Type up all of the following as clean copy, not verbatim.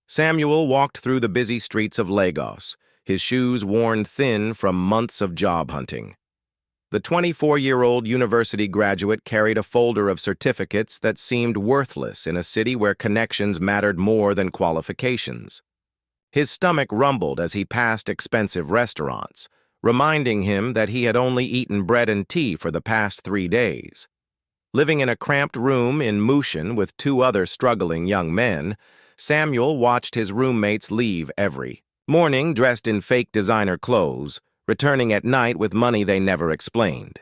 Samuel walked through the busy streets of Lagos, his shoes worn thin from months of job hunting. The 24-year-old university graduate carried a folder of certificates that seemed worthless in a city where connections mattered more than qualifications. His stomach rumbled as he passed expensive restaurants, reminding him that he had only eaten bread and tea for the past 3 days. Living in a cramped room in Mushin with 2 other struggling young men, Samuel watched his roommates leave every morning dressed in fake designer clothes, returning at night with money they never explained.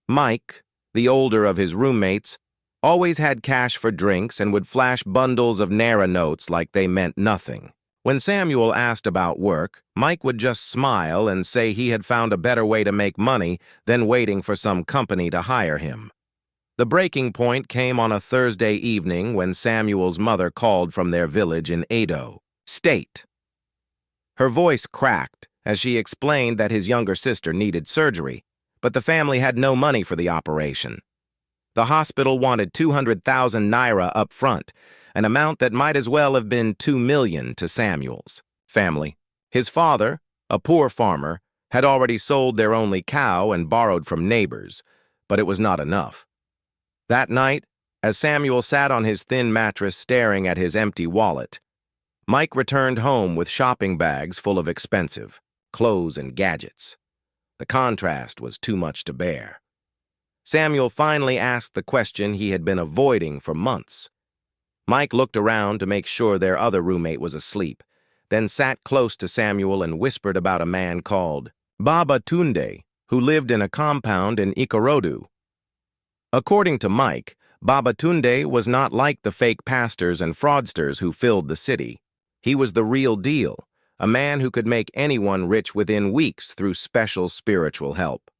Mike, the older of his roommates, always had cash for drinks and would flash bundles of Naira notes like they meant nothing. When Samuel asked about work, Mike would just smile and say he had found a better way to make money than waiting for some company to hire him. The breaking point came on a Thursday evening when Samuel's mother called from their village in Edo State. Her voice cracked as she explained that his younger sister needed surgery, but the family had no money for the operation. The hospital wanted 200,000 naira up front, an amount that might as well have been 2 million to Samuel's family. His father, a poor farmer, had already sold their only cow and borrowed from neighbors, but it was not enough. That night, as Samuel sat on his thin mattress staring at his empty wallet, Mike returned home with shopping bags full of expensive clothes and gadgets. The contrast was too much to bear. Samuel finally asked the question he had been avoiding for months. Mike looked around to make sure their other roommate was asleep, then sat close to Samuel and whispered about a man called Baba Tunde, who lived in a compound in Ikorodu. According to Mike, Baba Tunde was not like the fake pastors and fraudsters who filled the city. He was the real deal, a man who could make anyone rich within weeks through special spiritual help.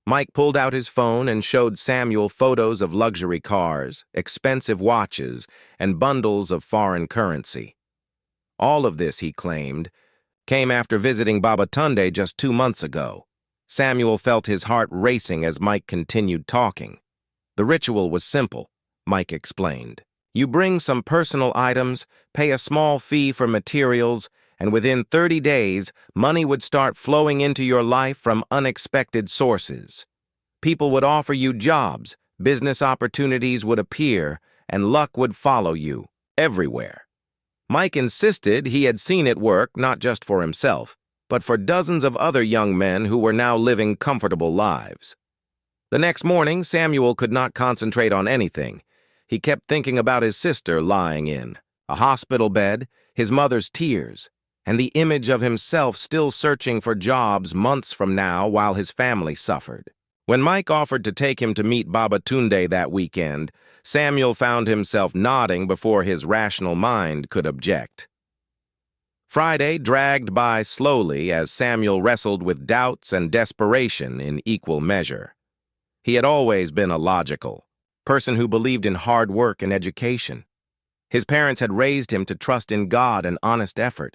Mike pulled out his phone and showed Samuel photos of luxury cars, expensive watches, and bundles of foreign currency. All of this, he claimed, came after visiting Baba Tunde just 2 months ago. Samuel felt his heart racing as Mike continued talking. The ritual was simple, Mike explained. You bring some personal items, pay a small fee for materials, and within 30 days, money would start flowing into your life from unexpected sources. People would offer you jobs, business opportunities would appear, and luck would follow you everywhere. Mike insisted he had seen it work not just for himself, but for dozens of other young men who were now living comfortable lives. The next morning, Samuel could not concentrate on anything. He kept thinking about his sister lying in a hospital bed, his mother's tears, and the image of himself still searching for jobs months from now while his family suffered. When Mike offered to take him to meet Baba Tunde that weekend, Samuel found himself nodding before his rational mind could object. Friday dragged by slowly as Samuel wrestled with doubts and desperation in equal measure. He had always been a logical person who believed in hard work and education. His parents had raised him to trust in God and honest effort.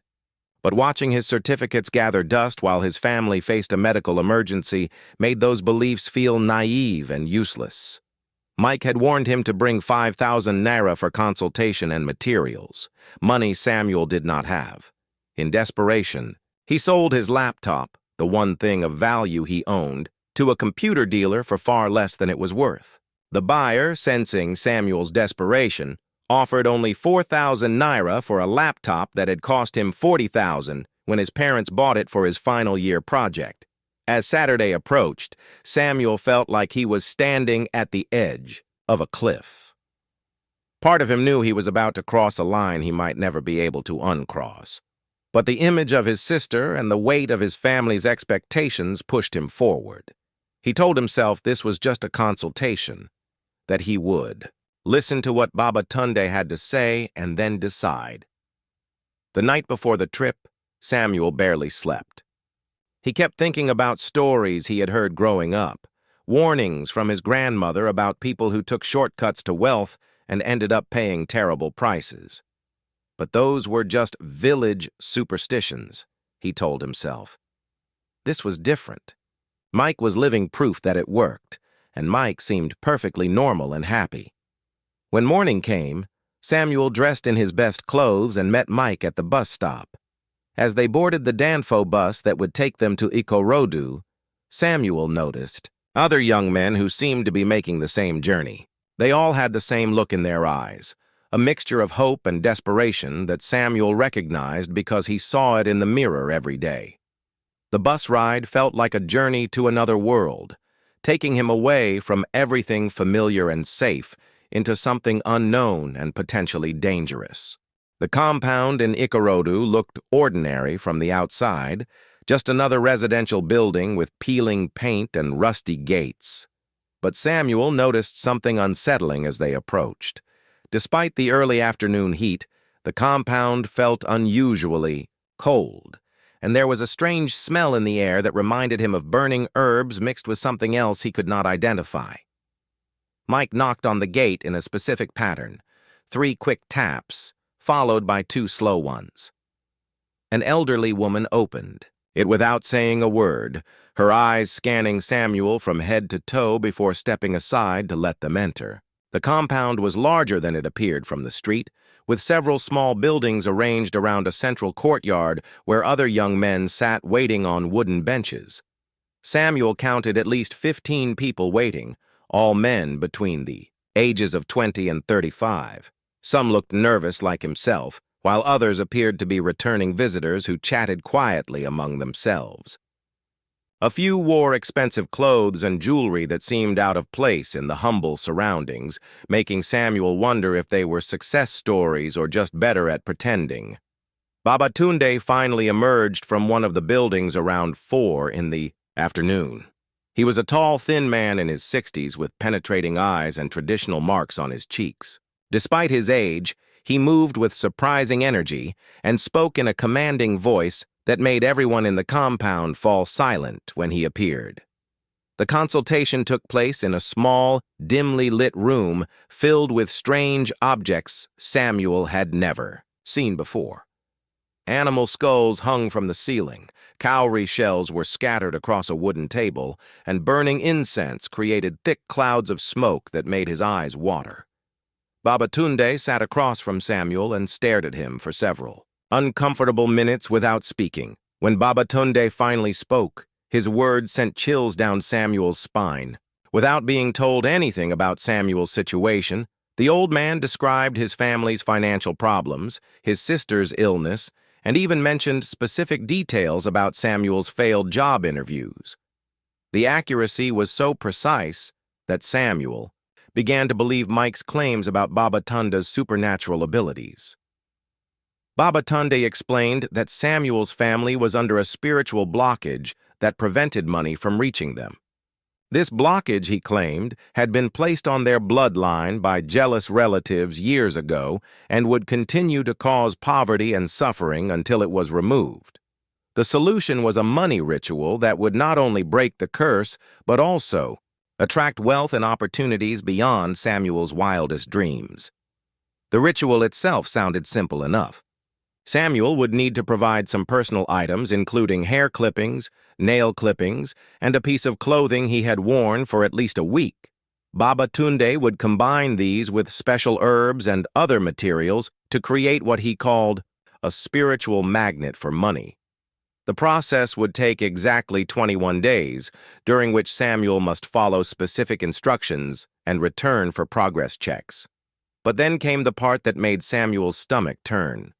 But watching his certificates gather dust while his family faced a medical emergency made those beliefs feel naive and useless. Mike had warned him to bring 5,000 naira for consultation and materials, money Samuel did not have. In desperation, he sold his laptop, the one thing of value he owned, to a computer dealer for far less than it was worth. The buyer, sensing Samuel's desperation, offered only 4,000 naira for a laptop that had cost him 40,000 when his parents bought it for his final year project. As Saturday approached, Samuel felt like he was standing at the edge of a cliff. Part of him knew he was about to cross a line he might never be able to uncross. But the image of his sister and the weight of his family's expectations pushed him forward. He told himself this was just a consultation, that he would listen to what Baba Tunde had to say and then decide. The night before the trip, Samuel barely slept. He kept thinking about stories he had heard growing up, warnings from his grandmother about people who took shortcuts to wealth and ended up paying terrible prices. But those were just village superstitions, he told himself. This was different. Mike was living proof that it worked, and Mike seemed perfectly normal and happy. When morning came, Samuel dressed in his best clothes and met Mike at the bus stop. As they boarded the Danfo bus that would take them to Ikorodu, Samuel noticed other young men who seemed to be making the same journey. They all had the same look in their eyes, a mixture of hope and desperation that Samuel recognized because he saw it in the mirror every day. The bus ride felt like a journey to another world, taking him away from everything familiar and safe into something unknown and potentially dangerous. The compound in Ikorodu looked ordinary from the outside, just another residential building with peeling paint and rusty gates. But Samuel noticed something unsettling as they approached. Despite the early afternoon heat, the compound felt unusually cold, and there was a strange smell in the air that reminded him of burning herbs mixed with something else he could not identify. Mike knocked on the gate in a specific pattern, 3 quick taps, followed by 2 slow ones. An elderly woman opened it without saying a word, her eyes scanning Samuel from head to toe before stepping aside to let them enter. The compound was larger than it appeared from the street, with several small buildings arranged around a central courtyard where other young men sat waiting on wooden benches. Samuel counted at least 15 people waiting, all men between the ages of 20 and 35. Some looked nervous like himself, while others appeared to be returning visitors who chatted quietly among themselves. A few wore expensive clothes and jewelry that seemed out of place in the humble surroundings, making Samuel wonder if they were success stories or just better at pretending. Babatunde finally emerged from one of the buildings around 4 in the afternoon. He was a tall, thin man in his 60s with penetrating eyes and traditional marks on his cheeks. Despite his age, he moved with surprising energy and spoke in a commanding voice that made everyone in the compound fall silent when he appeared. The consultation took place in a small, dimly lit room filled with strange objects Samuel had never seen before. Animal skulls hung from the ceiling, cowrie shells were scattered across a wooden table, and burning incense created thick clouds of smoke that made his eyes water. Babatunde sat across from Samuel and stared at him for several uncomfortable minutes without speaking. When Babatunde finally spoke, his words sent chills down Samuel's spine. Without being told anything about Samuel's situation, the old man described his family's financial problems, his sister's illness, and even mentioned specific details about Samuel's failed job interviews. The accuracy was so precise that Samuel began to believe Mike's claims about Babatunde's supernatural abilities. Babatunde explained that Samuel's family was under a spiritual blockage that prevented money from reaching them. This blockage, he claimed, had been placed on their bloodline by jealous relatives years ago and would continue to cause poverty and suffering until it was removed. The solution was a money ritual that would not only break the curse, but also attract wealth and opportunities beyond Samuel's wildest dreams. The ritual itself sounded simple enough. Samuel would need to provide some personal items, including hair clippings, nail clippings, and a piece of clothing he had worn for at least a week. Babatunde would combine these with special herbs and other materials to create what he called a spiritual magnet for money. The process would take exactly 21 days, during which Samuel must follow specific instructions and return for progress checks. But then came the part that made Samuel's stomach turn.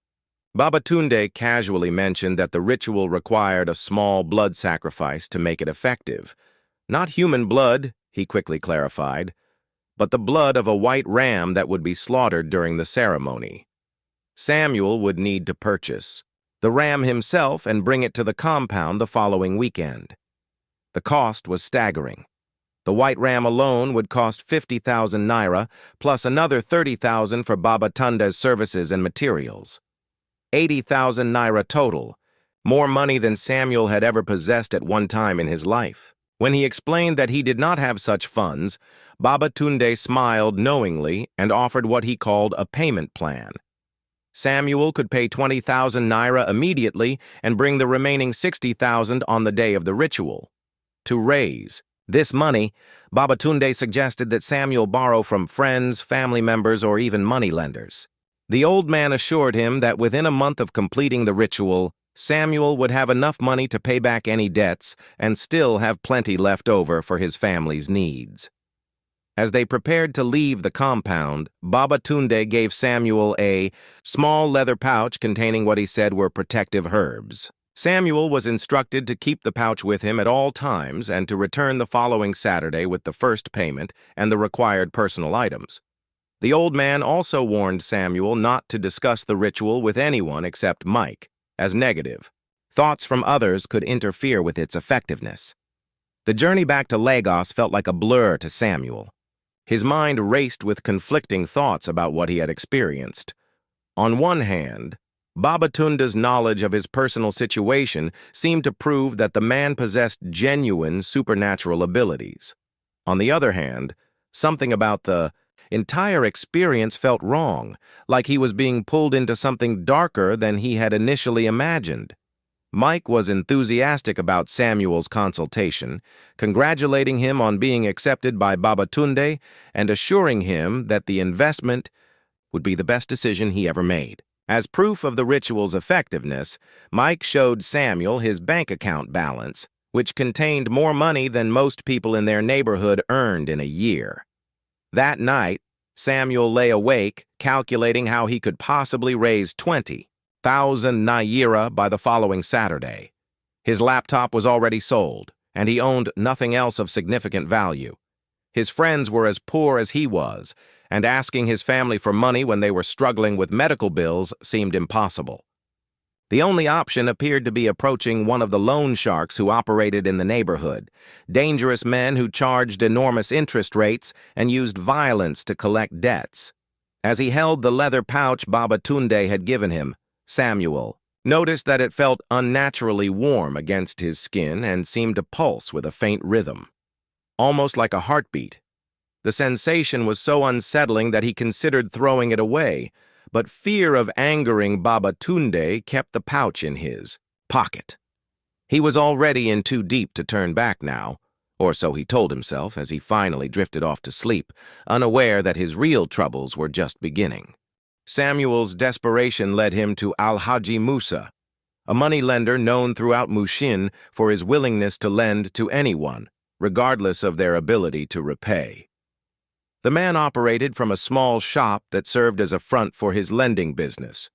Babatunde casually mentioned that the ritual required a small blood sacrifice to make it effective. Not human blood, he quickly clarified, but the blood of a white ram that would be slaughtered during the ceremony. Samuel would need to purchase the ram himself and bring it to the compound the following weekend. The cost was staggering. The white ram alone would cost 50,000 naira, plus another 30,000 for Babatunde's services and materials. 80,000 naira total, more money than Samuel had ever possessed at one time in his life. When he explained that he did not have such funds, Babatunde smiled knowingly and offered what he called a payment plan. Samuel could pay 20,000 naira immediately and bring the remaining 60,000 on the day of the ritual. To raise This money, Babatunde suggested that Samuel borrow from friends, family members, or even moneylenders. The old man assured him that within a month of completing the ritual, Samuel would have enough money to pay back any debts and still have plenty left over for his family's needs. As they prepared to leave the compound, Babatunde gave Samuel a small leather pouch containing what he said were protective herbs. Samuel was instructed to keep the pouch with him at all times and to return the following Saturday with the first payment and the required personal items. The old man also warned Samuel not to discuss the ritual with anyone except Mike, as negative. Thoughts from others could interfere with its effectiveness. The journey back to Lagos felt like a blur to Samuel. His mind raced with conflicting thoughts about what he had experienced. On one hand, Babatunde's knowledge of his personal situation seemed to prove that the man possessed genuine supernatural abilities. On the other hand, something about the entire experience felt wrong, like he was being pulled into something darker than he had initially imagined. Mike was enthusiastic about Samuel's consultation, congratulating him on being accepted by Babatunde and assuring him that the investment would be the best decision he ever made. As proof of the ritual's effectiveness, Mike showed Samuel his bank account balance, which contained more money than most people in their neighborhood earned in a year. That night, Samuel lay awake, calculating how he could possibly raise 20,000 naira by the following Saturday. His laptop was already sold, and he owned nothing else of significant value. His friends were as poor as he was, and asking his family for money when they were struggling with medical bills seemed impossible. The only option appeared to be approaching one of the loan sharks who operated in the neighborhood, dangerous men who charged enormous interest rates and used violence to collect debts. As he held the leather pouch Babatunde had given him, Samuel noticed that it felt unnaturally warm against his skin and seemed to pulse with a faint rhythm, almost like a heartbeat. The sensation was so unsettling that he considered throwing it away, but fear of angering Babatunde kept the pouch in his pocket. He was already in too deep to turn back now, or so he told himself as he finally drifted off to sleep, unaware that his real troubles were just beginning. Samuel's desperation led him to Alhaji Musa, a moneylender known throughout Mushin for his willingness to lend to anyone, regardless of their ability to repay. The man operated from a small shop that served as a front for his lending business,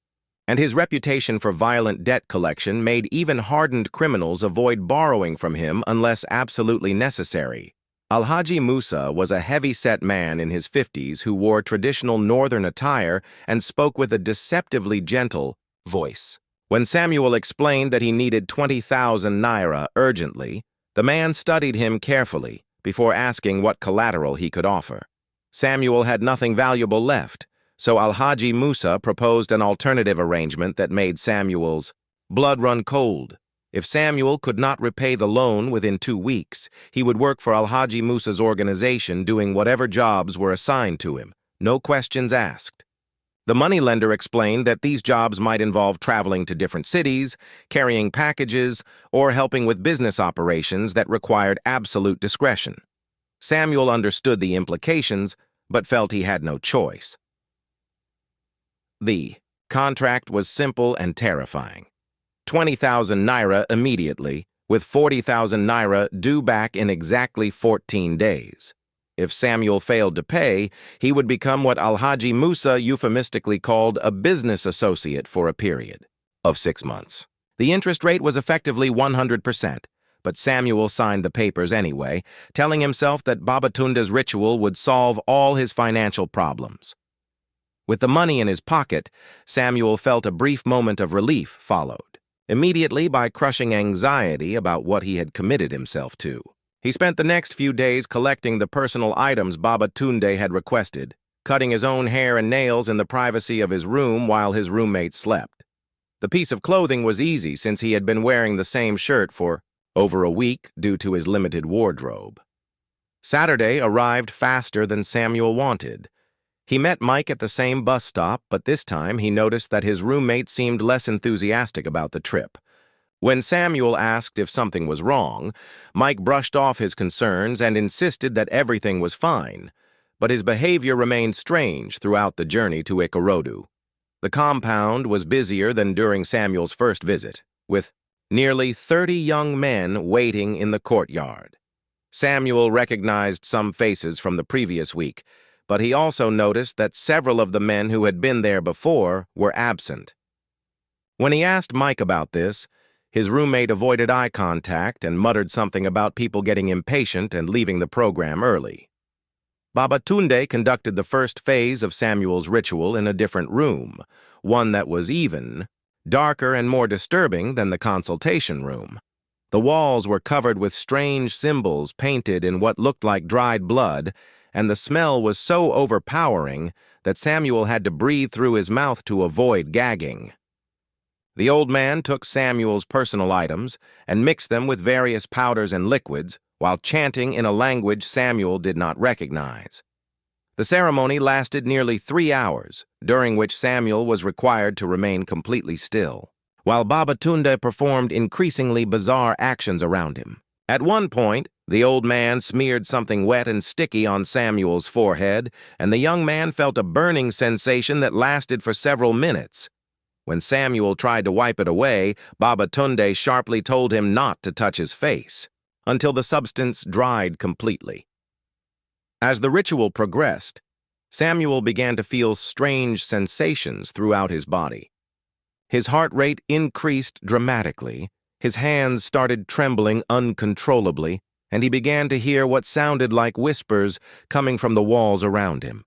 and his reputation for violent debt collection made even hardened criminals avoid borrowing from him unless absolutely necessary. Alhaji Musa was a heavy-set man in his 50s who wore traditional northern attire and spoke with a deceptively gentle voice. When Samuel explained that he needed 20,000 naira urgently, the man studied him carefully before asking what collateral he could offer. Samuel had nothing valuable left, so Alhaji Musa proposed an alternative arrangement that made Samuel's blood run cold. If Samuel could not repay the loan within 2 weeks, he would work for Alhaji Musa's organization doing whatever jobs were assigned to him, no questions asked. The moneylender explained that these jobs might involve traveling to different cities, carrying packages, or helping with business operations that required absolute discretion. Samuel understood the implications, but felt he had no choice. The contract was simple and terrifying. 20,000 naira immediately, with 40,000 naira due back in exactly 14 days. If Samuel failed to pay, he would become what Alhaji Musa euphemistically called a business associate for a period of 6 months. The interest rate was effectively 100%. But Samuel signed the papers anyway, telling himself that Babatunde's ritual would solve all his financial problems. With the money in his pocket, Samuel felt a brief moment of relief followed, immediately by crushing anxiety about what he had committed himself to. He spent the next few days collecting the personal items Babatunde had requested, cutting his own hair and nails in the privacy of his room while his roommate slept. The piece of clothing was easy since he had been wearing the same shirt for over a week due to his limited wardrobe. Saturday arrived faster than Samuel wanted. He met Mike at the same bus stop, but this time he noticed that his roommate seemed less enthusiastic about the trip. When Samuel asked if something was wrong, Mike brushed off his concerns and insisted that everything was fine, but his behavior remained strange throughout the journey to Ikorodu. The compound was busier than during Samuel's first visit, with nearly 30 young men waiting in the courtyard. Samuel recognized some faces from the previous week, but he also noticed that several of the men who had been there before were absent. When he asked Mike about this, his roommate avoided eye contact and muttered something about people getting impatient and leaving the program early. Babatunde conducted the first phase of Samuel's ritual in a different room, one that was even darker and more disturbing than the consultation room. The walls were covered with strange symbols painted in what looked like dried blood, and the smell was so overpowering that Samuel had to breathe through his mouth to avoid gagging. The old man took Samuel's personal items and mixed them with various powders and liquids while chanting in a language Samuel did not recognize. The ceremony lasted nearly 3 hours, during which Samuel was required to remain completely still, while Babatunde performed increasingly bizarre actions around him. At one point, the old man smeared something wet and sticky on Samuel's forehead, and the young man felt a burning sensation that lasted for several minutes. When Samuel tried to wipe it away, Babatunde sharply told him not to touch his face, until the substance dried completely. As the ritual progressed, Samuel began to feel strange sensations throughout his body. His heart rate increased dramatically, his hands started trembling uncontrollably, and he began to hear what sounded like whispers coming from the walls around him.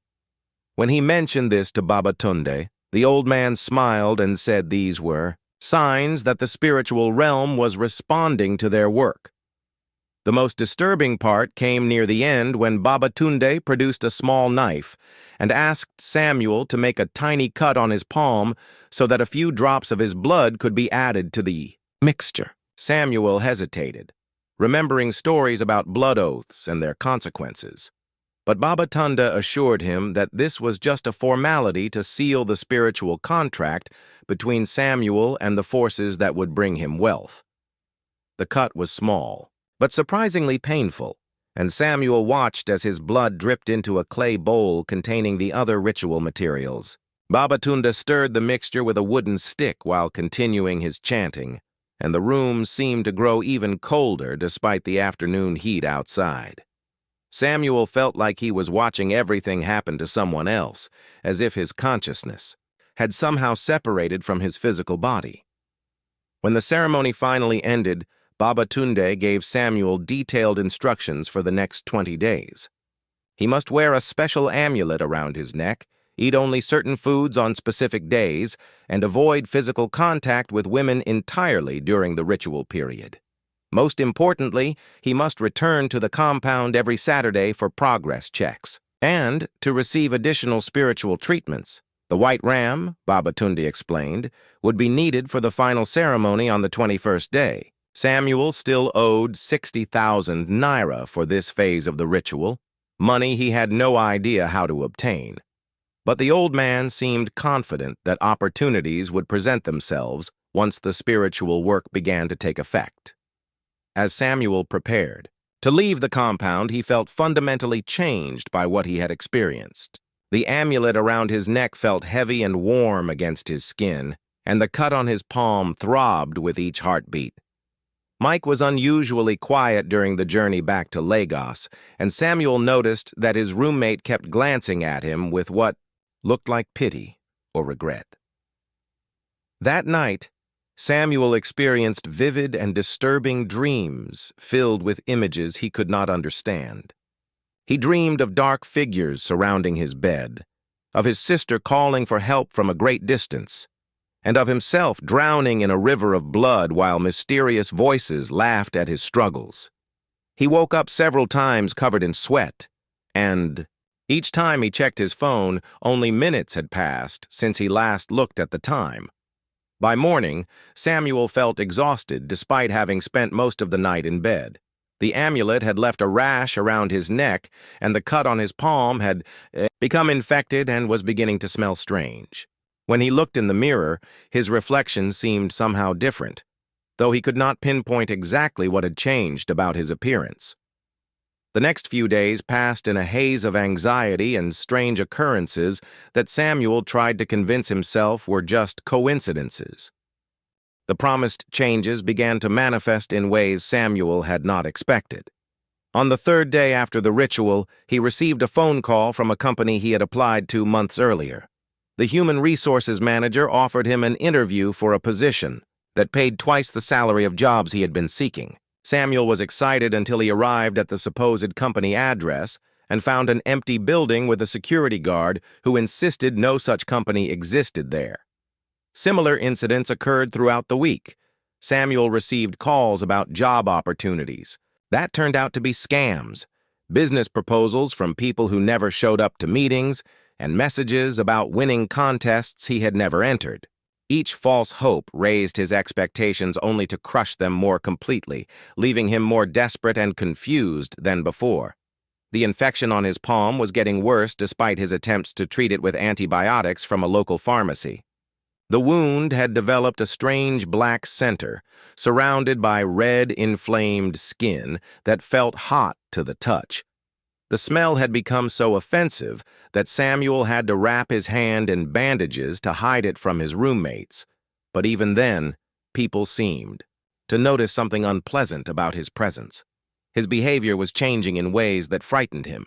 When he mentioned this to Babatunde, the old man smiled and said these were signs that the spiritual realm was responding to their work. The most disturbing part came near the end when Babatunde produced a small knife and asked Samuel to make a tiny cut on his palm so that a few drops of his blood could be added to the mixture. Samuel hesitated, remembering stories about blood oaths and their consequences. But Babatunde assured him that this was just a formality to seal the spiritual contract between Samuel and the forces that would bring him wealth. The cut was small, but surprisingly painful, and Samuel watched as his blood dripped into a clay bowl containing the other ritual materials. Babatunde stirred the mixture with a wooden stick while continuing his chanting, and the room seemed to grow even colder despite the afternoon heat outside. Samuel felt like he was watching everything happen to someone else, as if his consciousness had somehow separated from his physical body. When the ceremony finally ended, Babatunde gave Samuel detailed instructions for the next 20 days. He must wear a special amulet around his neck, eat only certain foods on specific days, and avoid physical contact with women entirely during the ritual period. Most importantly, he must return to the compound every Saturday for progress checks, and to receive additional spiritual treatments. The white ram, Babatunde explained, would be needed for the final ceremony on the 21st day. Samuel still owed 60,000 naira for this phase of the ritual, money he had no idea how to obtain. But the old man seemed confident that opportunities would present themselves once the spiritual work began to take effect. As Samuel prepared to leave the compound, he felt fundamentally changed by what he had experienced. The amulet around his neck felt heavy and warm against his skin, and the cut on his palm throbbed with each heartbeat. Mike was unusually quiet during the journey back to Lagos, and Samuel noticed that his roommate kept glancing at him with what looked like pity or regret. That night, Samuel experienced vivid and disturbing dreams filled with images he could not understand. He dreamed of dark figures surrounding his bed, of his sister calling for help from a great distance, and of himself drowning in a river of blood while mysterious voices laughed at his struggles. He woke up several times covered in sweat, and each time he checked his phone, only minutes had passed since he last looked at the time. By morning, Samuel felt exhausted despite having spent most of the night in bed. The amulet had left a rash around his neck, and the cut on his palm had become infected and was beginning to smell strange. When he looked in the mirror, his reflection seemed somehow different. though he could not pinpoint exactly what had changed about his appearance. The next few days passed in a haze of anxiety and strange occurrences that Samuel tried to convince himself were just coincidences. The promised changes began to manifest in ways Samuel had not expected. On the third day after the ritual, he received a phone call from a company he had applied to months earlier. The human resources manager offered him an interview for a position that paid twice the salary of jobs he had been seeking. Samuel was excited until he arrived at the supposed company address and found an empty building with a security guard who insisted no such company existed there. Similar incidents occurred throughout the week. Samuel received calls about job opportunities. That turned out to be scams, business proposals from people who never showed up to meetings, and messages about winning contests he had never entered. Each false hope raised his expectations only to crush them more completely, leaving him more desperate and confused than before. The infection on his palm was getting worse despite his attempts to treat it with antibiotics from a local pharmacy. The wound had developed a strange black center, surrounded by red, inflamed skin that felt hot to the touch. The smell had become so offensive that Samuel had to wrap his hand in bandages to hide it from his roommates. But even then, people seemed to notice something unpleasant about his presence. His behavior was changing in ways that frightened him.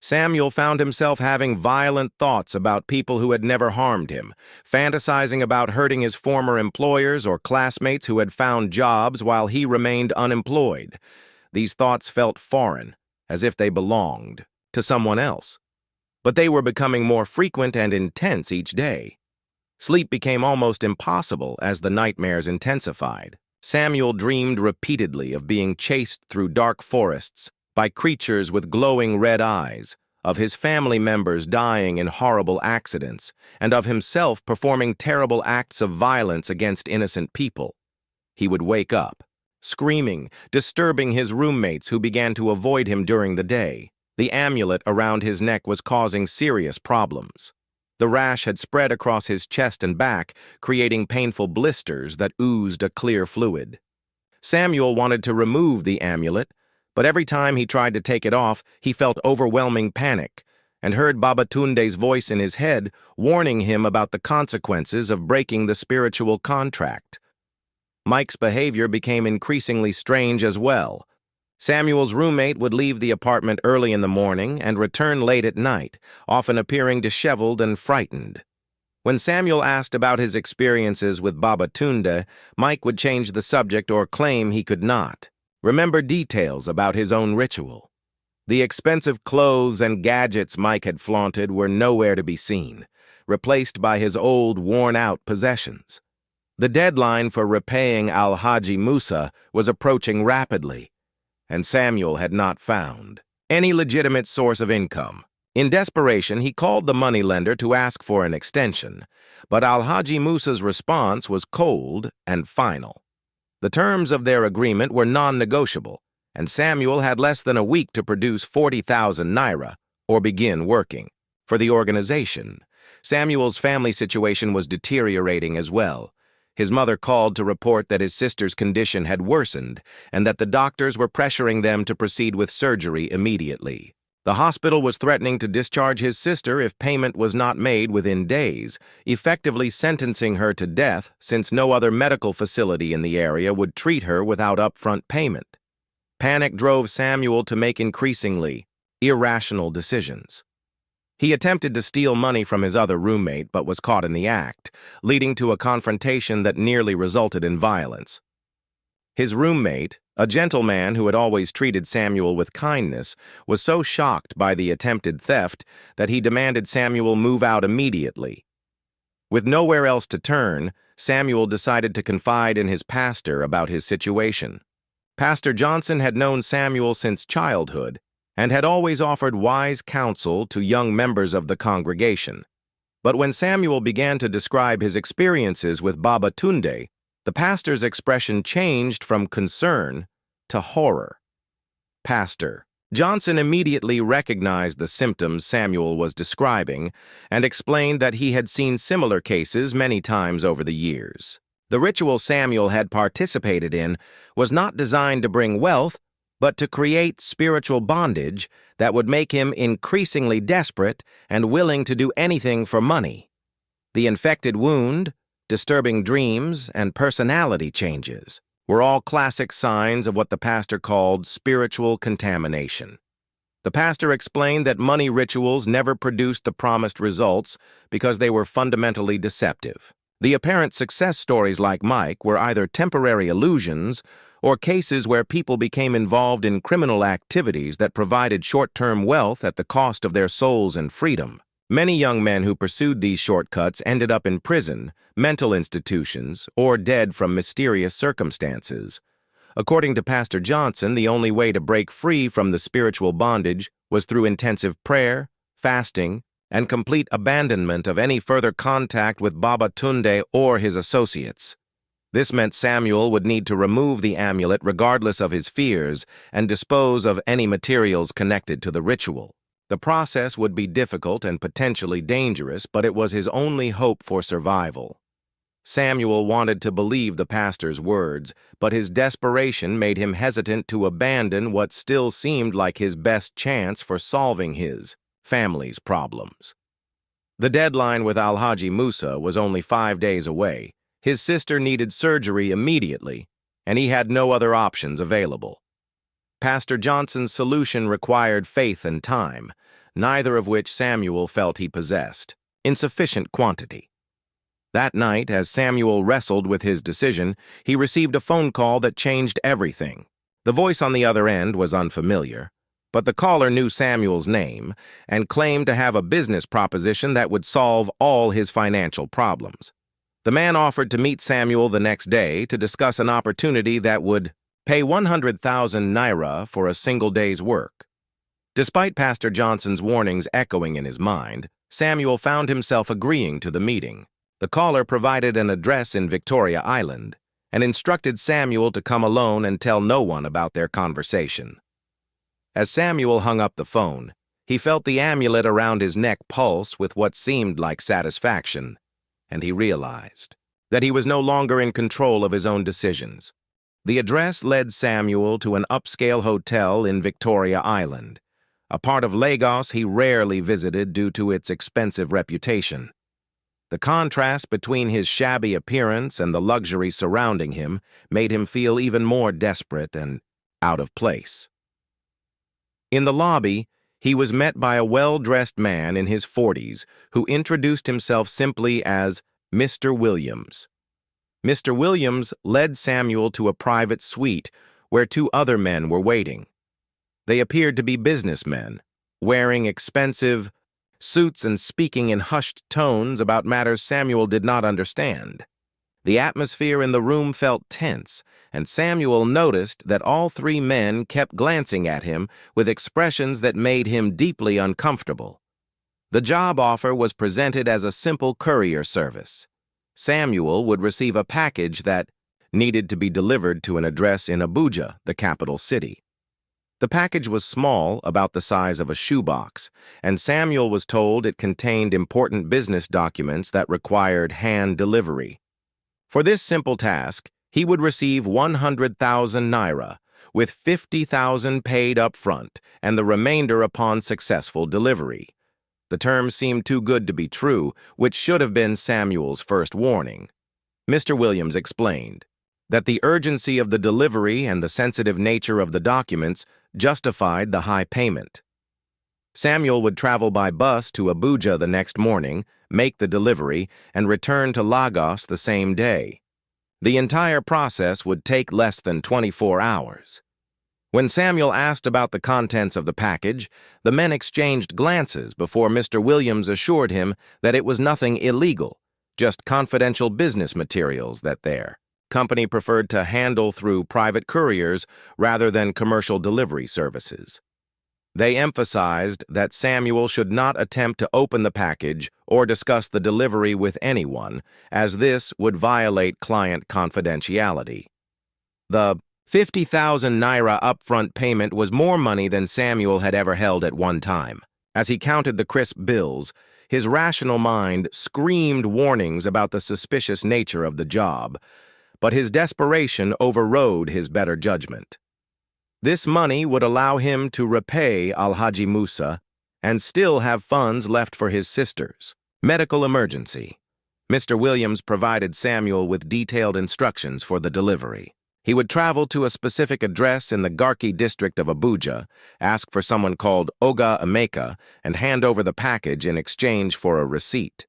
Samuel found himself having violent thoughts about people who had never harmed him, fantasizing about hurting his former employers or classmates who had found jobs while he remained unemployed. These thoughts felt foreign, as if they belonged to someone else. But they were becoming more frequent and intense each day. Sleep became almost impossible as the nightmares intensified. Samuel dreamed repeatedly of being chased through dark forests by creatures with glowing red eyes, of his family members dying in horrible accidents, and of himself performing terrible acts of violence against innocent people. He would wake up, screaming, disturbing his roommates who began to avoid him during the day. The amulet around his neck was causing serious problems. The rash had spread across his chest and back, creating painful blisters that oozed a clear fluid. Samuel wanted to remove the amulet, but every time he tried to take it off, he felt overwhelming panic and heard Babatunde's voice in his head warning him about the consequences of breaking the spiritual contract. Mike's behavior became increasingly strange as well. Samuel's roommate would leave the apartment early in the morning and return late at night, often appearing disheveled and frightened. When Samuel asked about his experiences with Babatunde, Mike would change the subject or claim he could not remember details about his own ritual. The expensive clothes and gadgets Mike had flaunted were nowhere to be seen, replaced by his old, worn-out possessions. The deadline for repaying Al-Haji Musa was approaching rapidly, and Samuel had not found any legitimate source of income. In desperation, he called the moneylender to ask for an extension, but Al-Haji Musa's response was cold and final. The terms of their agreement were non-negotiable, and Samuel had less than a week to produce 40,000 naira, or begin working, for the organization. Samuel's family situation was deteriorating as well. His mother called to report that his sister's condition had worsened and that the doctors were pressuring them to proceed with surgery immediately. The hospital was threatening to discharge his sister if payment was not made within days, effectively sentencing her to death since no other medical facility in the area would treat her without upfront payment. Panic drove Samuel to make increasingly irrational decisions. He attempted to steal money from his other roommate but was caught in the act, leading to a confrontation that nearly resulted in violence. His roommate, a gentleman who had always treated Samuel with kindness, was so shocked by the attempted theft that he demanded Samuel move out immediately. With nowhere else to turn, Samuel decided to confide in his pastor about his situation. Pastor Johnson had known Samuel since childhood and had always offered wise counsel to young members of the congregation. But when Samuel began to describe his experiences with Babatunde, the pastor's expression changed from concern to horror. Pastor Johnson immediately recognized the symptoms Samuel was describing and explained that he had seen similar cases many times over the years. The ritual Samuel had participated in was not designed to bring wealth, but to create spiritual bondage that would make him increasingly desperate and willing to do anything for money. The infected wound, disturbing dreams, and personality changes were all classic signs of what the pastor called spiritual contamination. The pastor explained that money rituals never produced the promised results because they were fundamentally deceptive. The apparent success stories like Mike were either temporary illusions or cases where people became involved in criminal activities that provided short-term wealth at the cost of their souls and freedom. Many young men who pursued these shortcuts ended up in prison, mental institutions, or dead from mysterious circumstances. According to Pastor Johnson, the only way to break free from the spiritual bondage was through intensive prayer, fasting, and complete abandonment of any further contact with Baba Tunde or his associates. This meant Samuel would need to remove the amulet regardless of his fears and dispose of any materials connected to the ritual. The process would be difficult and potentially dangerous, but it was his only hope for survival. Samuel wanted to believe the pastor's words, but his desperation made him hesitant to abandon what still seemed like his best chance for solving his family's problems. The deadline with Alhaji Musa was only 5 days away. His sister needed surgery immediately, and he had no other options available. Pastor Johnson's solution required faith and time, neither of which Samuel felt he possessed in sufficient quantity. That night, as Samuel wrestled with his decision, he received a phone call that changed everything. The voice on the other end was unfamiliar, but the caller knew Samuel's name and claimed to have a business proposition that would solve all his financial problems. The man offered to meet Samuel the next day to discuss an opportunity that would pay 100,000 naira for a single day's work. Despite Pastor Johnson's warnings echoing in his mind, Samuel found himself agreeing to the meeting. The caller provided an address in Victoria Island and instructed Samuel to come alone and tell no one about their conversation. As Samuel hung up the phone, he felt the amulet around his neck pulse with what seemed like satisfaction, and he realized that he was no longer in control of his own decisions. The address led Samuel to an upscale hotel in Victoria Island, a part of Lagos he rarely visited due to its expensive reputation. The contrast between his shabby appearance and the luxury surrounding him made him feel even more desperate and out of place. In the lobby, he was met by a well-dressed man in his 40s who introduced himself simply as Mr. Williams. Mr. Williams led Samuel to a private suite where 2 other men were waiting. They appeared to be businessmen, wearing expensive suits and speaking in hushed tones about matters Samuel did not understand. The atmosphere in the room felt tense, and Samuel noticed that all 3 men kept glancing at him with expressions that made him deeply uncomfortable. The job offer was presented as a simple courier service. Samuel would receive a package that needed to be delivered to an address in Abuja, the capital city. The package was small, about the size of a shoebox, and Samuel was told it contained important business documents that required hand delivery. For this simple task, he would receive 100,000 naira, with 50,000 paid up front and the remainder upon successful delivery. The terms seemed too good to be true, which should have been Samuel's first warning. Mr. Williams explained that the urgency of the delivery and the sensitive nature of the documents justified the high payment. Samuel would travel by bus to Abuja the next morning, make the delivery, and return to Lagos the same day. The entire process would take less than 24 hours. When Samuel asked about the contents of the package, the men exchanged glances before Mr. Williams assured him that it was nothing illegal, just confidential business materials that their company preferred to handle through private couriers rather than commercial delivery services. They emphasized that Samuel should not attempt to open the package or discuss the delivery with anyone, as this would violate client confidentiality. The 50,000 naira upfront payment was more money than Samuel had ever held at one time. As he counted the crisp bills, His rational mind screamed warnings about the suspicious nature of the job, but his desperation overrode his better judgment. This money would allow him to repay Alhaji Musa and still have funds left for his sisters. Medical emergency. Mr. Williams provided Samuel with detailed instructions for the delivery. He would travel to a specific address in the Garki district of Abuja, ask for someone called Oga Emeka, and hand over the package in exchange for a receipt.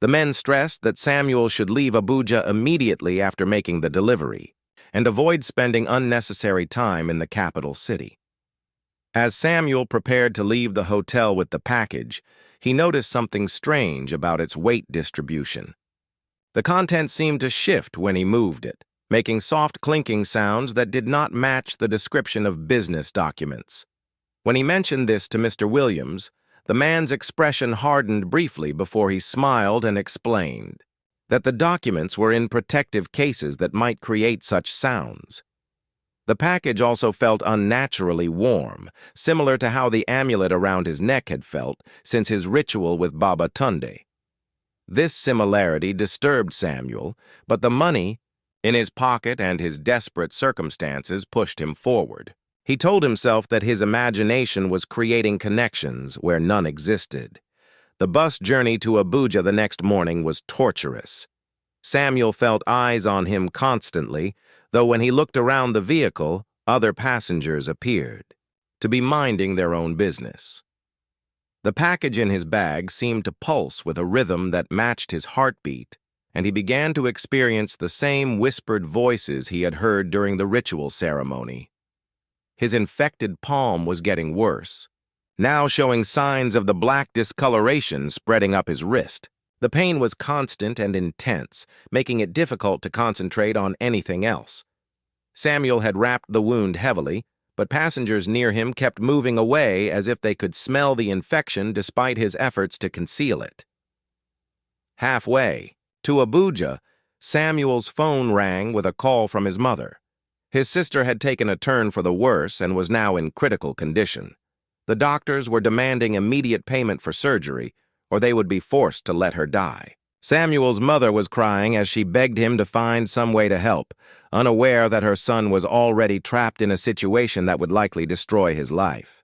The men stressed that Samuel should leave Abuja immediately after making the delivery, and avoid spending unnecessary time in the capital city. As Samuel prepared to leave the hotel with the package, he noticed something strange about its weight distribution. The contents seemed to shift when he moved it, making soft clinking sounds that did not match the description of business documents. When he mentioned this to Mr. Williams, the man's expression hardened briefly before he smiled and explained that the documents were in protective cases that might create such sounds. The package also felt unnaturally warm, similar to how the amulet around his neck had felt since his ritual with Baba Tunde. This similarity disturbed Samuel, but the money in his pocket and his desperate circumstances pushed him forward. He told himself that his imagination was creating connections where none existed. The bus journey to Abuja the next morning was torturous. Samuel felt eyes on him constantly, though when he looked around the vehicle, other passengers appeared, to be minding their own business. The package in his bag seemed to pulse with a rhythm that matched his heartbeat, and he began to experience the same whispered voices he had heard during the ritual ceremony. His infected palm was getting worse, now showing signs of the black discoloration spreading up his wrist. The pain was constant and intense, making it difficult to concentrate on anything else. Samuel had wrapped the wound heavily, but passengers near him kept moving away as if they could smell the infection despite his efforts to conceal it. Halfway to Abuja, Samuel's phone rang with a call from his mother. His sister had taken a turn for the worse and was now in critical condition. The doctors were demanding immediate payment for surgery, or they would be forced to let her die. Samuel's mother was crying as she begged him to find some way to help, unaware that her son was already trapped in a situation that would likely destroy his life.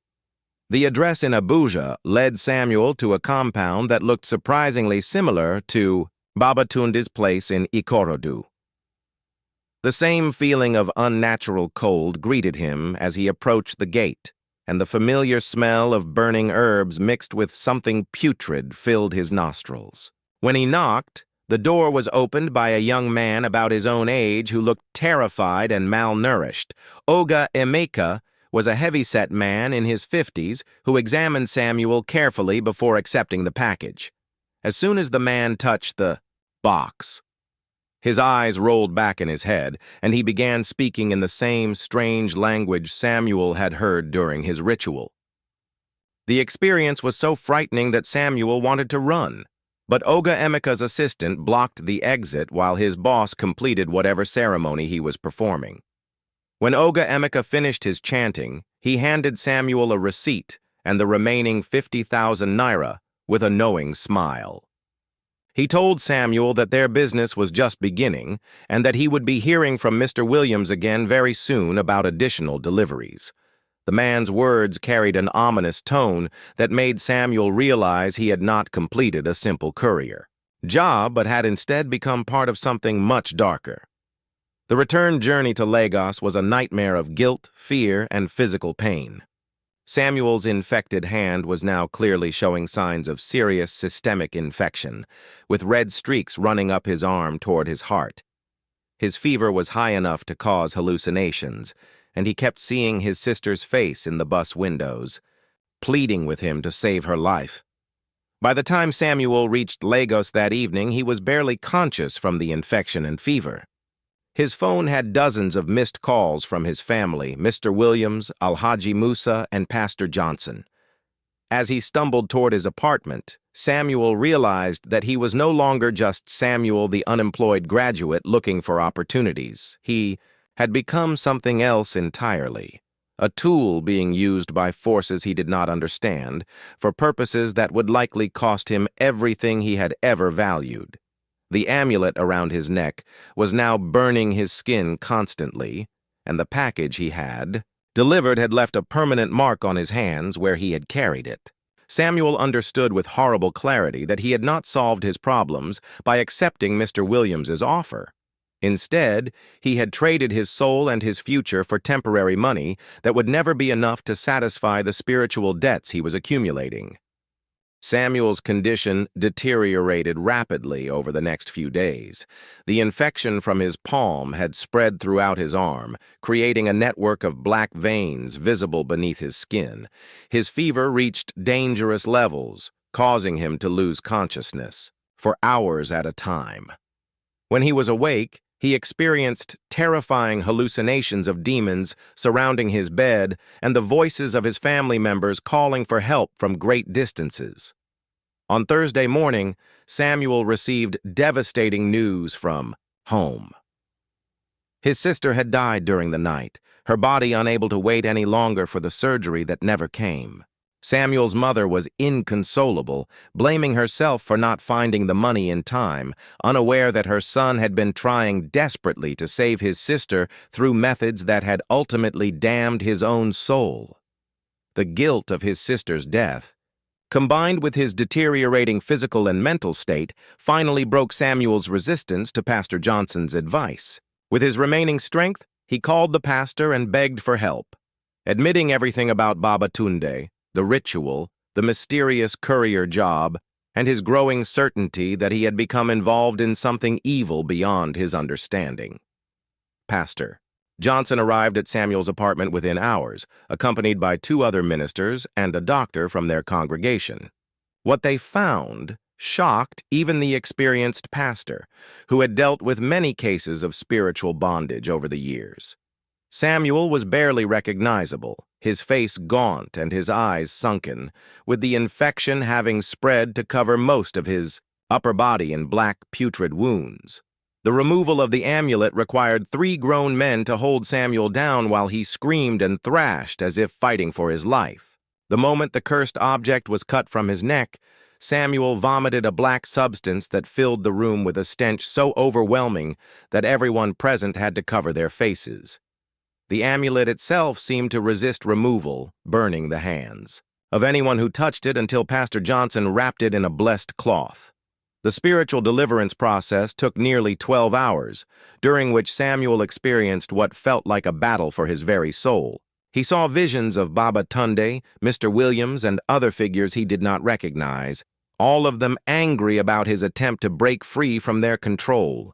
The address in Abuja led Samuel to a compound that looked surprisingly similar to Baba Tunde's place in Ikorodu. The same feeling of unnatural cold greeted him as he approached the gate, and the familiar smell of burning herbs mixed with something putrid filled his nostrils. When he knocked, the door was opened by a young man about his own age who looked terrified and malnourished. Oga Emeka was a heavy-set man in his 50s who examined Samuel carefully before accepting the package. As soon as the man touched the box, his eyes rolled back in his head, and he began speaking in the same strange language Samuel had heard during his ritual. The experience was so frightening that Samuel wanted to run, but Oga Emeka's assistant blocked the exit while his boss completed whatever ceremony he was performing. When Oga Emeka finished his chanting, he handed Samuel a receipt and the remaining 50,000 naira with a knowing smile. He told Samuel that their business was just beginning and that he would be hearing from Mr. Williams again very soon about additional deliveries. The man's words carried an ominous tone that made Samuel realize he had not completed a simple courier job, but had instead become part of something much darker. The return journey to Lagos was a nightmare of guilt, fear, and physical pain. Samuel's infected hand was now clearly showing signs of serious systemic infection, with red streaks running up his arm toward his heart. His fever was high enough to cause hallucinations, and he kept seeing his sister's face in the bus windows, pleading with him to save her life. By the time Samuel reached Lagos that evening, he was barely conscious from the infection and fever. His phone had dozens of missed calls from his family, Mr. Williams, Alhaji Musa, and Pastor Johnson. As he stumbled toward his apartment, Samuel realized that he was no longer just Samuel the unemployed graduate looking for opportunities. He had become something else entirely, a tool being used by forces he did not understand for purposes that would likely cost him everything he had ever valued. The amulet around his neck was now burning his skin constantly, and the package he had delivered had left a permanent mark on his hands where he had carried it. Samuel understood with horrible clarity that he had not solved his problems by accepting Mr. Williams's offer. Instead, he had traded his soul and his future for temporary money that would never be enough to satisfy the spiritual debts he was accumulating. Samuel's condition deteriorated rapidly over the next few days. The infection from his palm had spread throughout his arm, creating a network of black veins visible beneath his skin. His fever reached dangerous levels, causing him to lose consciousness for hours at a time. When he was awake, he experienced terrifying hallucinations of demons surrounding his bed and the voices of his family members calling for help from great distances. On Thursday morning, Samuel received devastating news from home. His sister had died during the night, her body unable to wait any longer for the surgery that never came. Samuel's mother was inconsolable, blaming herself for not finding the money in time, unaware that her son had been trying desperately to save his sister through methods that had ultimately damned his own soul. The guilt of his sister's death, combined with his deteriorating physical and mental state, finally broke Samuel's resistance to Pastor Johnson's advice. With his remaining strength, he called the pastor and begged for help. Admitting everything about Baba Tunde, the ritual, the mysterious courier job, and his growing certainty that he had become involved in something evil beyond his understanding. Pastor Johnson arrived at Samuel's apartment within hours, accompanied by 2 other ministers and a doctor from their congregation. What they found shocked even the experienced pastor, who had dealt with many cases of spiritual bondage over the years. Samuel was barely recognizable, his face gaunt and his eyes sunken, with the infection having spread to cover most of his upper body in black, putrid wounds. The removal of the amulet required 3 grown men to hold Samuel down while he screamed and thrashed as if fighting for his life. The moment the cursed object was cut from his neck, Samuel vomited a black substance that filled the room with a stench so overwhelming that everyone present had to cover their faces. The amulet itself seemed to resist removal, burning the hands of anyone who touched it until Pastor Johnson wrapped it in a blessed cloth. The spiritual deliverance process took nearly 12 hours, during which Samuel experienced what felt like a battle for his very soul. He saw visions of Baba Tunde, Mr. Williams, and other figures he did not recognize, all of them angry about his attempt to break free from their control.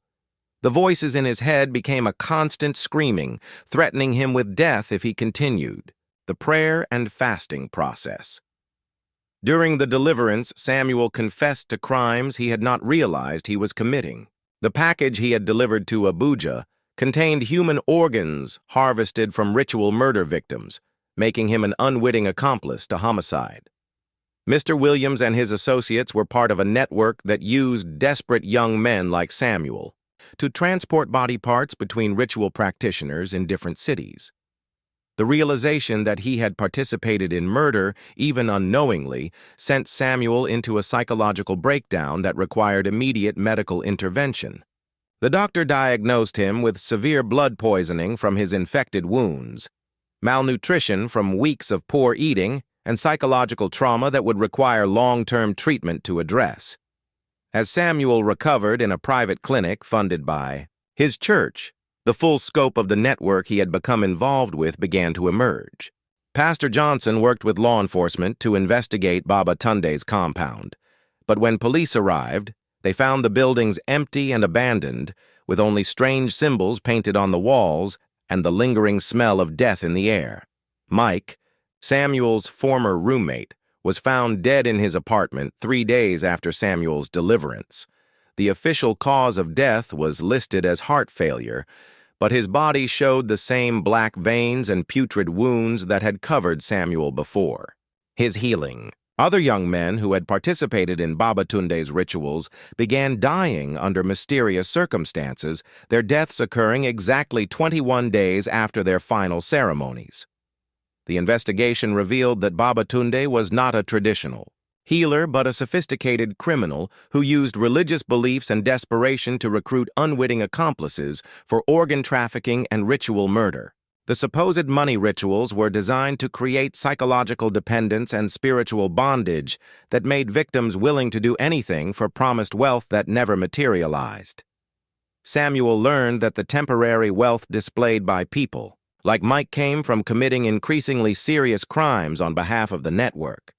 The voices in his head became a constant screaming, threatening him with death if he continued. The prayer and fasting process. During the deliverance, Samuel confessed to crimes he had not realized he was committing. The package he had delivered to Abuja contained human organs harvested from ritual murder victims, making him an unwitting accomplice to homicide. Mr. Williams and his associates were part of a network that used desperate young men like Samuel to transport body parts between ritual practitioners in different cities. The realization that he had participated in murder, even unknowingly, sent Samuel into a psychological breakdown that required immediate medical intervention. The doctor diagnosed him with severe blood poisoning from his infected wounds, malnutrition from weeks of poor eating, and psychological trauma that would require long-term treatment to address. As Samuel recovered in a private clinic funded by his church, the full scope of the network he had become involved with began to emerge. Pastor Johnson worked with law enforcement to investigate Baba Tunde's compound, but when police arrived, they found the buildings empty and abandoned, with only strange symbols painted on the walls and the lingering smell of death in the air. Mike, Samuel's former roommate, was found dead in his apartment 3 days after Samuel's deliverance. The official cause of death was listed as heart failure, but his body showed the same black veins and putrid wounds that had covered Samuel before. His healing. Other young men who had participated in Baba Tunde's rituals began dying under mysterious circumstances, their deaths occurring exactly 21 days after their final ceremonies. The investigation revealed that Babatunde was not a traditional healer but a sophisticated criminal who used religious beliefs and desperation to recruit unwitting accomplices for organ trafficking and ritual murder. The supposed money rituals were designed to create psychological dependence and spiritual bondage that made victims willing to do anything for promised wealth that never materialized. Samuel learned that the temporary wealth displayed by people like Mike came from committing increasingly serious crimes on behalf of the network.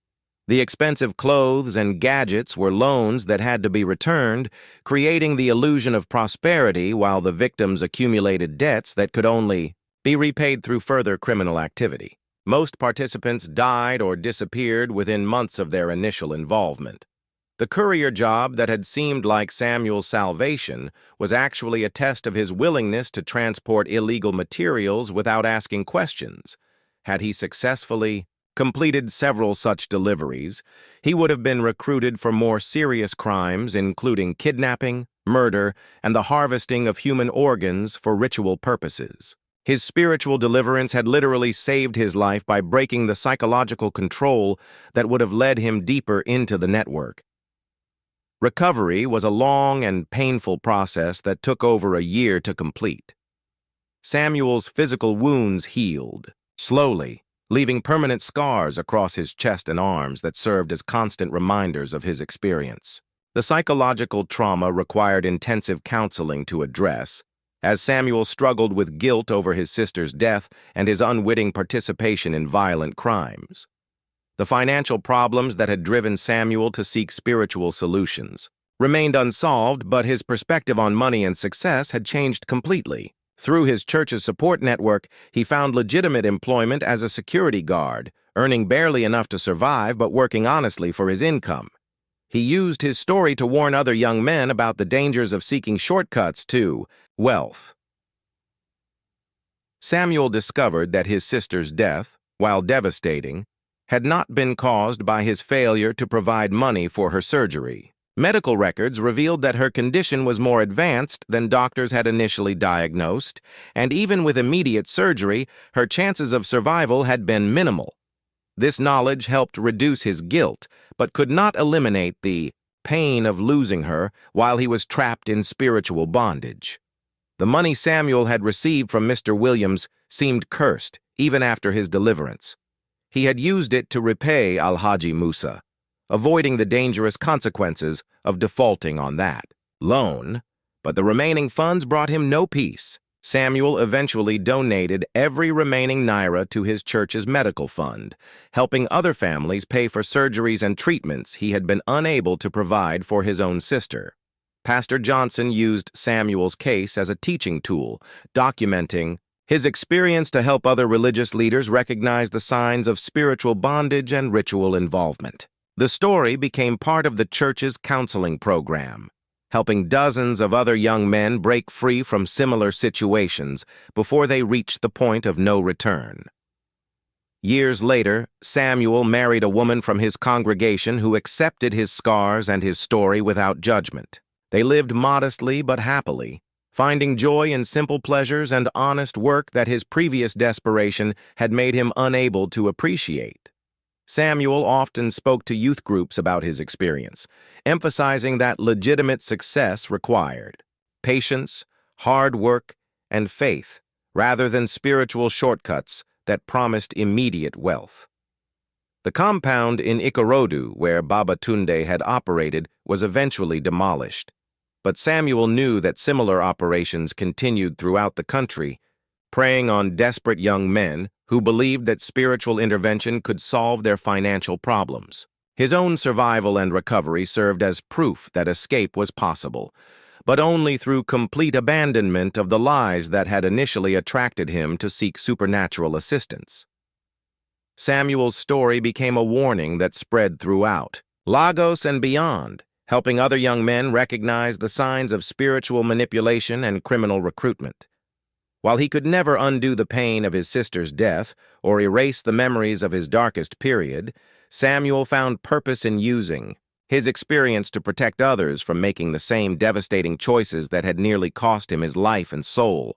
The expensive clothes and gadgets were loans that had to be returned, creating the illusion of prosperity while the victims accumulated debts that could only be repaid through further criminal activity. Most participants died or disappeared within months of their initial involvement. The courier job that had seemed like Samuel's salvation was actually a test of his willingness to transport illegal materials without asking questions. Had he successfully completed several such deliveries, he would have been recruited for more serious crimes, including kidnapping, murder, and the harvesting of human organs for ritual purposes. His spiritual deliverance had literally saved his life by breaking the psychological control that would have led him deeper into the network. Recovery was a long and painful process that took over a year to complete. Samuel's physical wounds healed slowly, leaving permanent scars across his chest and arms that served as constant reminders of his experience. The psychological trauma required intensive counseling to address, as Samuel struggled with guilt over his sister's death and his unwitting participation in violent crimes. The financial problems that had driven Samuel to seek spiritual solutions remained unsolved, but his perspective on money and success had changed completely. Through his church's support network, he found legitimate employment as a security guard, earning barely enough to survive but working honestly for his income. He used his story to warn other young men about the dangers of seeking shortcuts to wealth. Samuel discovered that his sister's death, while devastating, had not been caused by his failure to provide money for her surgery. Medical records revealed that her condition was more advanced than doctors had initially diagnosed, and even with immediate surgery, her chances of survival had been minimal. This knowledge helped reduce his guilt, but could not eliminate the pain of losing her while he was trapped in spiritual bondage. The money Samuel had received from Mr. Williams seemed cursed, even after his deliverance. He had used it to repay Alhaji Musa, avoiding the dangerous consequences of defaulting on that loan, but the remaining funds brought him no peace. Samuel eventually donated every remaining naira to his church's medical fund, helping other families pay for surgeries and treatments he had been unable to provide for his own sister. Pastor Johnson used Samuel's case as a teaching tool, documenting his experience to help other religious leaders recognize the signs of spiritual bondage and ritual involvement. The story became part of the church's counseling program, helping dozens of other young men break free from similar situations before they reached the point of no return. Years later, Samuel married a woman from his congregation who accepted his scars and his story without judgment. They lived modestly but happily, finding joy in simple pleasures and honest work that his previous desperation had made him unable to appreciate. Samuel often spoke to youth groups about his experience, emphasizing that legitimate success required patience, hard work, and faith, rather than spiritual shortcuts that promised immediate wealth. The compound in Ikorodu, where Babatunde had operated, was eventually demolished, but Samuel knew that similar operations continued throughout the country, preying on desperate young men who believed that spiritual intervention could solve their financial problems. His own survival and recovery served as proof that escape was possible, but only through complete abandonment of the lies that had initially attracted him to seek supernatural assistance. Samuel's story became a warning that spread throughout Lagos and beyond, helping other young men recognize the signs of spiritual manipulation and criminal recruitment. While he could never undo the pain of his sister's death or erase the memories of his darkest period, Samuel found purpose in using his experience to protect others from making the same devastating choices that had nearly cost him his life and soul.